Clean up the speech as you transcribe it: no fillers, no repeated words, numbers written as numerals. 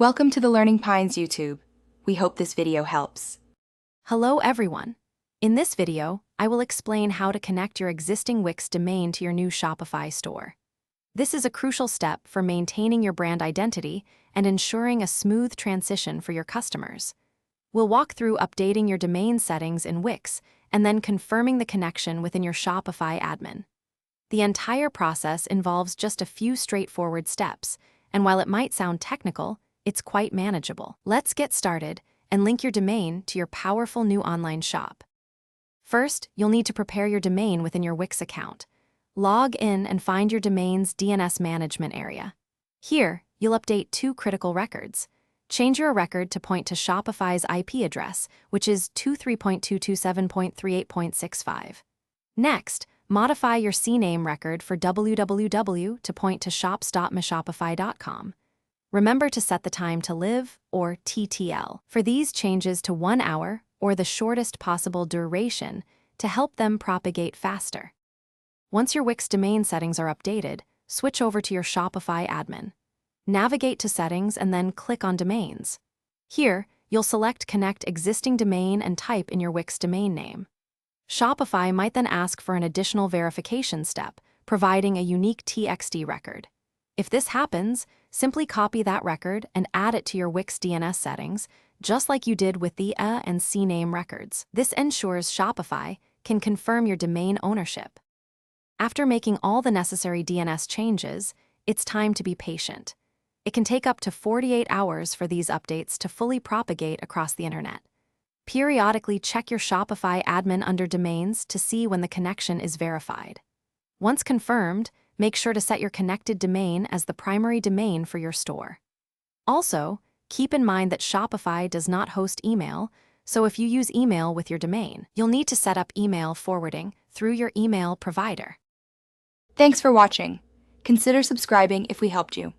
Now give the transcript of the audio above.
Welcome to the Learning Pines YouTube. We hope this video helps. Hello everyone. In this video, I will explain how to connect your existing Wix domain to your new Shopify store. This is a crucial step for maintaining your brand identity and ensuring a smooth transition for your customers. We'll walk through updating your domain settings in Wix and then confirming the connection within your Shopify admin. The entire process involves just a few straightforward steps, and while it might sound technical, it's quite manageable. Let's get started and link your domain to your powerful new online shop. First, you'll need to prepare your domain within your Wix account. Log in and find your domain's DNS management area. Here, you'll update two critical records. Change your record to point to Shopify's IP address, which is 23.227.38.65. Next, modify your CNAME record for www to point to shops.myshopify.com. Remember to set the time to live, or TTL, for these changes to 1 hour or the shortest possible duration to help them propagate faster. Once your Wix domain settings are updated, switch over to your Shopify admin. Navigate to Settings and then click on Domains. Here, you'll select Connect Existing Domain and type in your Wix domain name. Shopify might then ask for an additional verification step, providing a unique TXT record. If this happens, simply copy that record and add it to your Wix DNS settings, just like you did with the and CNAME records. This ensures Shopify can confirm your domain ownership. After making all the necessary DNS changes, it's time to be patient. It can take up to 48 hours for these updates to fully propagate across the internet. Periodically check your Shopify admin under Domains to see when the connection is verified. Once confirmed, make sure to set your connected domain as the primary domain for your store. Also, keep in mind that Shopify does not host email, so if you use email with your domain, you'll need to set up email forwarding through your email provider. Thanks for watching. Consider subscribing if we helped you.